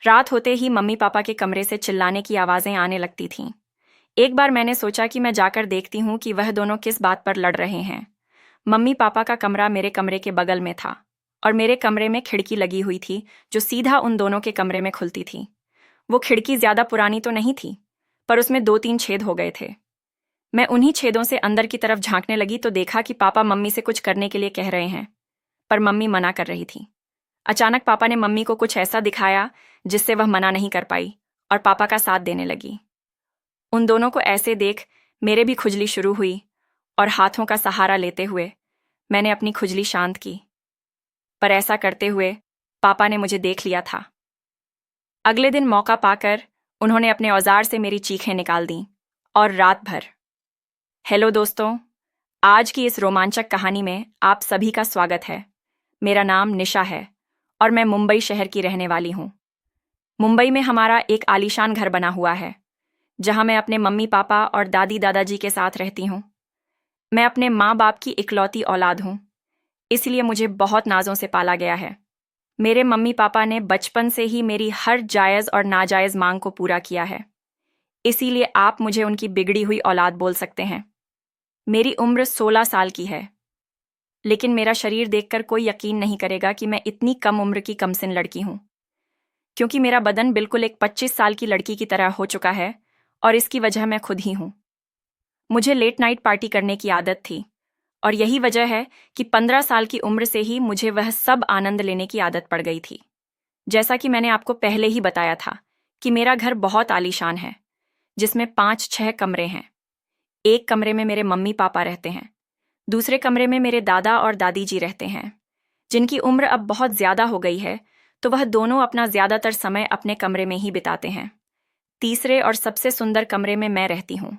रात होते ही mummy papa के कमरे से चिल्लाने की आवाज़ें आने लगती थीं। एक बार मैंने सोचा कि मैं जाकर देखती हूँ कि वह दोनों किस बात पर लड़ रहे हैं। मम्मी पापा का कमरा मेरे कमरे के बगल में था और मेरे कमरे में खिड़की लगी हुई थी जो सीधा उन दोनों के कमरे में खुलती थी। वो खिड़की ज़्यादा पुरानी तो नहीं थी, पर उसमें 2-3 छेद हो गए थे। मैं उन्हीं छेदों से अंदर की तरफ झांकने लगी तो देखा कि पापा मम्मी से कुछ करने के लिए कह रहे हैं, पर मम्मी मना कर रही थी। अचानक पापा ने मम्मी को कुछ ऐसा दिखाया जिससे वह मना नहीं कर पाई और पापा का साथ देने लगी। उन दोनों को ऐसे देख मेरे भी खुजली शुरू हुई और हाथों का सहारा लेते हुए मैंने अपनी खुजली शांत की, पर ऐसा करते हुए पापा ने मुझे देख लिया था। अगले दिन मौका पाकर उन्होंने अपने औजार से मेरी चीखें निकाल दीं और रात भर। हेलो दोस्तों, आज की इस रोमांचक कहानी में आप सभी का स्वागत है। मेरा नाम निशा है और मैं मुंबई शहर की रहने वाली हूँ। मुंबई में हमारा एक आलीशान घर बना हुआ है जहाँ मैं अपने मम्मी पापा और दादी दादाजी के साथ रहती हूँ। मैं अपने माँ बाप की इकलौती औलाद हूँ, इसलिए मुझे बहुत नाजों से पाला गया है। मेरे मम्मी पापा ने बचपन से ही मेरी हर जायज़ और नाजायज़ मांग को पूरा किया है, इसीलिए आप मुझे उनकी बिगड़ी हुई औलाद बोल सकते हैं। मेरी उम्र 16 साल की है, लेकिन मेरा शरीर देखकर कोई यकीन नहीं करेगा कि मैं इतनी कम उम्र की कमसिन लड़की हूँ, क्योंकि मेरा बदन बिल्कुल एक 25 साल की लड़की की तरह हो चुका है और इसकी वजह मैं खुद ही हूँ। मुझे लेट नाइट पार्टी करने की आदत थी और यही वजह है कि 15 साल की उम्र से ही मुझे वह सब आनंद लेने की आदत पड़ गई थी। जैसा कि मैंने आपको पहले ही बताया था कि मेरा घर बहुत आलीशान है, जिसमें 5-6 कमरे हैं। एक कमरे में मेरे मम्मी पापा रहते हैं, दूसरे कमरे में मेरे दादा और दादी जी रहते हैं, जिनकी उम्र अब बहुत ज़्यादा हो गई है, तो वह दोनों अपना ज़्यादातर समय अपने कमरे में ही बिताते हैं। तीसरे और सबसे सुंदर कमरे में मैं रहती हूँ।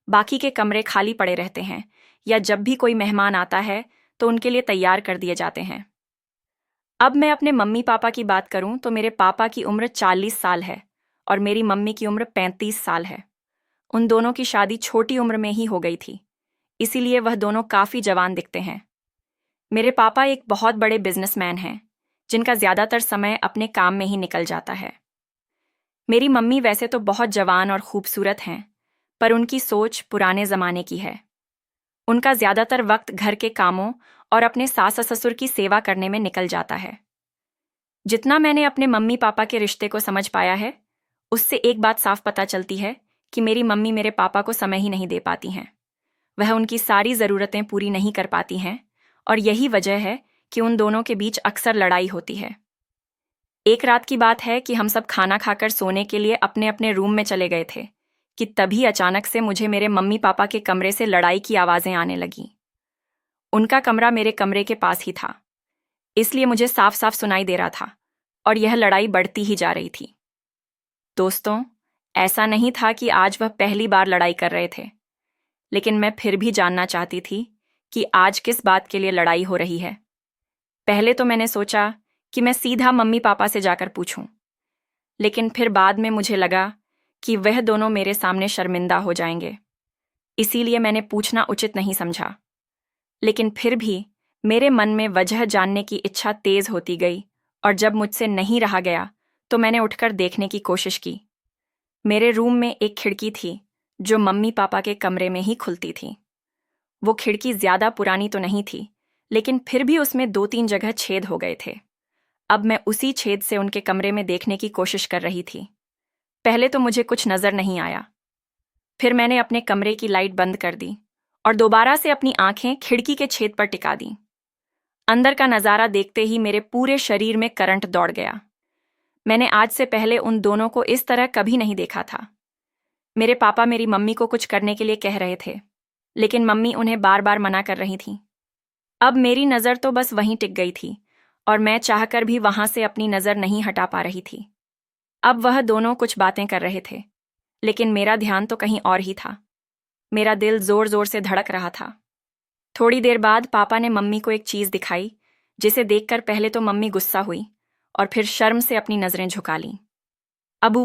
बाकी के कमरे खाली पड़े रहते हैं या जब भी कोई मेहमान आता है तो उनके लिए तैयार कर दिए जाते हैं। अब मैं अपने मम्मी पापा की बात करूं तो मेरे पापा की उम्र 40 साल है और मेरी मम्मी की उम्र 35 साल है। उन दोनों की शादी छोटी उम्र में ही हो गई थी, इसीलिए वह दोनों काफ़ी जवान दिखते हैं। मेरे पापा एक बहुत बड़े बिजनेसमैन हैं, जिनका ज़्यादातर समय अपने काम में ही निकल जाता है। मेरी मम्मी वैसे तो बहुत जवान और खूबसूरत हैं, पर उनकी सोच पुराने ज़माने की है। उनका ज़्यादातर वक्त घर के कामों और अपने सास ससुर की सेवा करने में निकल जाता है। जितना मैंने अपने मम्मी पापा के रिश्ते को समझ पाया है, उससे एक बात साफ पता चलती है कि मेरी मम्मी मेरे पापा को समय ही नहीं दे पाती हैं। वह उनकी सारी ज़रूरतें पूरी नहीं कर पाती हैं और यही वजह है कि उन दोनों के बीच अक्सर लड़ाई होती है। एक रात की बात है कि हम सब खाना खाकर सोने के लिए अपने अपने रूम में चले गए थे कि तभी अचानक से मुझे मेरे मम्मी पापा के कमरे से लड़ाई की आवाज़ें आने लगीं। उनका कमरा मेरे कमरे के पास ही था, इसलिए मुझे साफ साफ सुनाई दे रहा था और यह लड़ाई बढ़ती ही जा रही थी। दोस्तों, ऐसा नहीं था कि आज वह पहली बार लड़ाई कर रहे थे, लेकिन मैं फिर भी जानना चाहती थी कि आज किस बात के लिए लड़ाई हो रही है। पहले तो मैंने सोचा कि मैं सीधा मम्मी पापा से जाकर पूछूं, लेकिन फिर बाद में मुझे लगा कि वह दोनों मेरे सामने शर्मिंदा हो जाएंगे, इसीलिए मैंने पूछना उचित नहीं समझा। लेकिन फिर भी मेरे मन में वजह जानने की इच्छा तेज होती गई और जब मुझसे नहीं रहा गया तो मैंने उठकर देखने की कोशिश की। मेरे रूम में एक खिड़की थी जो मम्मी पापा के कमरे में ही खुलती थी। वो खिड़की ज़्यादा पुरानी तो नहीं थी, लेकिन फिर भी उसमें 2-3 जगह छेद हो गए थे। अब मैं उसी छेद से उनके कमरे में देखने की कोशिश कर रही थी। पहले तो मुझे कुछ नज़र नहीं आया। फिर मैंने अपने कमरे की लाइट बंद कर दी और दोबारा से अपनी आंखें खिड़की के छेद पर टिका दी। अंदर का नज़ारा देखते ही मेरे पूरे शरीर में करंट दौड़ गया। मैंने आज से पहले उन दोनों को इस तरह कभी नहीं देखा था। मेरे पापा मेरी मम्मी को कुछ करने के लिए कह रहे थे, लेकिन मम्मी उन्हें बार बार मना कर रही थी। अब मेरी नज़र तो बस वहीं टिक गई थी और मैं चाहकर भी वहां से अपनी नज़र नहीं हटा पा रही थी। अब वह दोनों कुछ बातें कर रहे थे, लेकिन मेरा ध्यान तो कहीं और ही था। मेरा दिल जोर जोर से धड़क रहा था। थोड़ी देर बाद पापा ने मम्मी को एक चीज़ दिखाई, जिसे देखकर पहले तो मम्मी गुस्सा हुई और फिर शर्म से अपनी नज़रें झुका लीं। अब